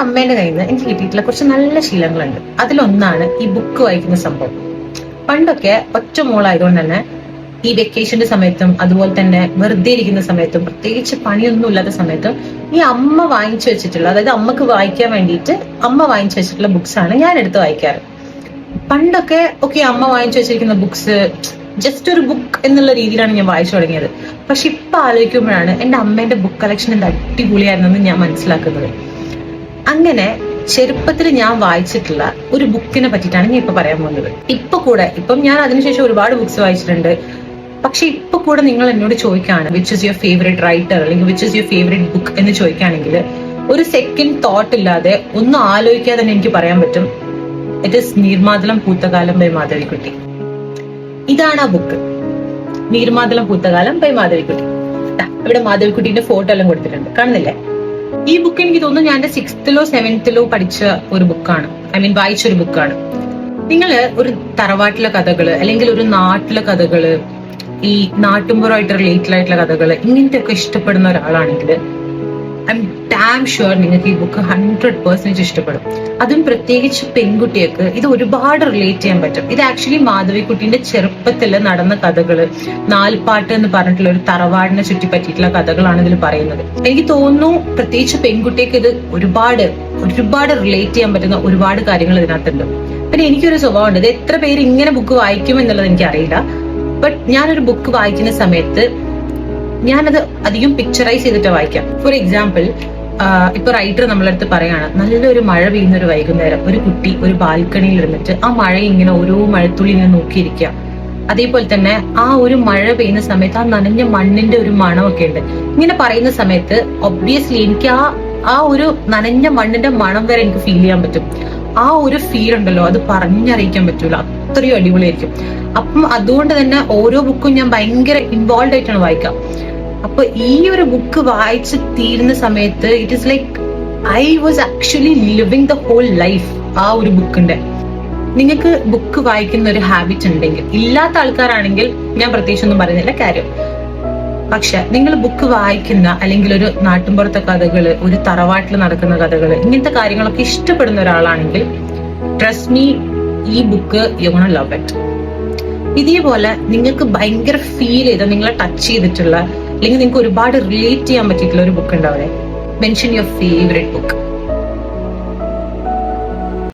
അമ്മേന്റെ കയ്യിൽ നിന്ന് എനിക്ക് കിട്ടിയിട്ടുള്ള കുറച്ച് നല്ല ശീലങ്ങളുണ്ട്. അതിലൊന്നാണ് ഈ ബുക്ക് വായിക്കുന്ന സംഭവം. പണ്ടൊക്കെ ഒറ്റ മോളായതുകൊണ്ട് തന്നെ ഈ വെക്കേഷന്റെ സമയത്തും അതുപോലെ തന്നെ വെറുതെ ഇരിക്കുന്ന സമയത്തും പ്രത്യേകിച്ച് പണിയൊന്നും ഇല്ലാത്ത സമയത്തും ഈ അമ്മ വാങ്ങിച്ചു വെച്ചിട്ടുള്ള, അതായത് അമ്മക്ക് വായിക്കാൻ വേണ്ടിയിട്ട് അമ്മ വാങ്ങിച്ചു വെച്ചിട്ടുള്ള ബുക്സ് ആണ് ഞാൻ എടുത്ത് വായിക്കാറ്. പണ്ടൊക്കെ അമ്മ വാങ്ങിച്ചു വെച്ചിരിക്കുന്ന ബുക്സ് ജസ്റ്റ് ഒരു ബുക്ക് എന്നുള്ള രീതിയിലാണ് ഞാൻ വായിച്ചു തുടങ്ങിയത്. പക്ഷെ ഇപ്പൊ ആലോചിക്കുമ്പോഴാണ് എന്റെ അമ്മേന്റെ ബുക്ക് കളക്ഷൻ എന്ത് അടിപൊളിയായിരുന്നെന്ന് ഞാൻ മനസ്സിലാക്കുന്നത്. അങ്ങനെ ചെറുപ്പത്തിൽ ഞാൻ വായിച്ചിട്ടുള്ള ഒരു ബുക്കിനെ പറ്റിയിട്ടാണ് ഞാൻ ഇപ്പൊ പറയാൻ പോകുന്നത്. ഇപ്പം ഞാൻ അതിനുശേഷം ഒരുപാട് ബുക്സ് വായിച്ചിട്ടുണ്ട്. പക്ഷെ ഇപ്പൊ കൂടെ നിങ്ങൾ എന്നോട് ചോദിക്കുകയാണ് which is your favourite writer അല്ലെങ്കിൽ which is your favourite book എന്ന് ചോദിക്കുകയാണെങ്കിൽ ഒരു സെക്കൻഡ് തോട്ട് ഇല്ലാതെ ഒന്നും ആലോചിക്കാതെ തന്നെ എനിക്ക് പറയാൻ പറ്റും, it is Neermathalam Poothakalam by Madhavikutty. ഇതാണ് ആ ബുക്ക്, നീർമാതളം പൂത്തകാലം ബൈ മാധവിക്കുട്ടി. ഇവിടെ മാധവിക്കുട്ടിന്റെ ഫോട്ടോ എല്ലാം കൊടുത്തിട്ടുണ്ട്, കാണുന്നില്ലേ? ഈ ബുക്ക് എനിക്ക് തോന്നുന്നു ഞാൻ 6th-ലോ 7th-ലോ പഠിച്ച ഒരു ബുക്കാണ്, വായിച്ചൊരു ബുക്കാണ്. നിങ്ങള് ഒരു തറവാട്ടിലെ കഥകള് അല്ലെങ്കിൽ ഒരു നാട്ടിലെ കഥകള്, ഈ നാട്ടുമ്പുറമായിട്ട് റിലേറ്റഡ് ആയിട്ടുള്ള കഥകള്, ഇങ്ങനത്തെ ഒക്കെ ഇഷ്ടപ്പെടുന്ന ഒരാളാണെങ്കിൽ ഐ എം ഡാം ഷുവർ നിങ്ങൾക്ക് ഈ ബുക്ക് 100% ഇഷ്ടപ്പെടും. അതും പ്രത്യേകിച്ച് പെൺകുട്ടികൾക്ക് ഇത് ഒരുപാട് റിലേറ്റ് ചെയ്യാൻ പറ്റും. ഇത് ആക്ച്വലി മാധവിക്കുട്ടിന്റെ ചെറുപ്പത്തിൽ നടന്ന കഥകള്, നാൽപ്പാട്ട് എന്ന് പറഞ്ഞിട്ടുള്ള ഒരു തറവാടിനെ ചുറ്റിപ്പറ്റിയിട്ടുള്ള കഥകളാണ് ഇതിൽ പറയുന്നത്. എനിക്ക് തോന്നുന്നു പ്രത്യേകിച്ച് പെൺകുട്ടികൾക്ക് ഇത് ഒരുപാട് റിലേറ്റ് ചെയ്യാൻ പറ്റുന്ന ഒരുപാട് കാര്യങ്ങൾ ഇതിനകത്തുണ്ട്. പിന്നെ എനിക്കൊരു സ്വഭാവമുണ്ട്, ഇത് എത്ര പേര് ഇങ്ങനെ ബുക്ക് വായിക്കും എന്നുള്ളത് എനിക്കറിയില്ല. ബട്ട് ഞാനൊരു ബുക്ക് വായിക്കുന്ന സമയത്ത് ഞാനത് അധികം പിക്ചറൈസ് ചെയ്തിട്ട് വായിക്കാം. ഫോർ എക്സാമ്പിൾ, ഇപ്പൊ റൈറ്റർ നമ്മളടുത്ത് പറയാണ്, നല്ലൊരു മഴ പെയ്യുന്ന ഒരു വൈകുന്നേരം ഒരു കുട്ടി ഒരു ബാൽക്കണിയിൽ ഇരുന്നിട്ട് ആ മഴ ഇങ്ങനെ ഓരോ മഴത്തുള്ളി ഇങ്ങനെ നോക്കിയിരിക്കുക. അതേപോലെ തന്നെ ആ ഒരു മഴ പെയ്യുന്ന സമയത്ത് ആ നനഞ്ഞ മണ്ണിന്റെ ഒരു മണമൊക്കെ ഉണ്ട്. ഇങ്ങനെ പറയുന്ന സമയത്ത് ഒബ്വിയസ്ലി എനിക്ക് ആ ഒരു നനഞ്ഞ മണ്ണിന്റെ മണം വരെ എനിക്ക് ഫീൽ ചെയ്യാൻ പറ്റും. ആ ഒരു ഫീൽ ഉണ്ടല്ലോ, അത് പറഞ്ഞറിയിക്കാൻ പറ്റൂല, അത്രയും അടിപൊളിയായിരിക്കും. അപ്പം അതുകൊണ്ട് തന്നെ ഓരോ ബുക്കും ഞാൻ ഭയങ്കര ഇൻവോൾവ് ആയിട്ടാണ് വായിക്കാം. അപ്പൊ ഈ ഒരു ബുക്ക് വായിച്ച് തീരുന്ന സമയത്ത് it is like I was actually living the whole life ആ ഒരു ബുക്കിന്റെ. നിങ്ങൾക്ക് ബുക്ക് വായിക്കുന്ന ഒരു ഹാബിറ്റ് ഉണ്ടെങ്കിൽ, ഇല്ലാത്ത ആൾക്കാരാണെങ്കിൽ ഞാൻ പ്രത്യേകിച്ചൊന്നും പറയുന്നില്ല കാര്യം, പക്ഷെ നിങ്ങൾ ബുക്ക് വായിക്കുന്ന അല്ലെങ്കിൽ ഒരു നാട്ടിൻപുറത്തെ കഥകള്, ഒരു തറവാട്ടിൽ നടക്കുന്ന കഥകള്, ഇങ്ങനത്തെ കാര്യങ്ങളൊക്കെ ഇഷ്ടപ്പെടുന്ന ഒരാളാണെങ്കിൽ ട്രസ്റ്റ് മീ, ഈ book you gonna love it. ഇതേപോലെ നിങ്ങൾക്ക് ഭയങ്കര ഫീൽ ചെയ്ത, നിങ്ങളെ ടച്ച് ചെയ്തിട്ടുള്ള അല്ലെങ്കിൽ നിങ്ങൾക്ക് ഒരുപാട് റിലേറ്റ് ചെയ്യാൻ പറ്റിയിട്ടുള്ള ഒരു ബുക്ക് ഉണ്ടാവില്ലേ? Mention your favourite book.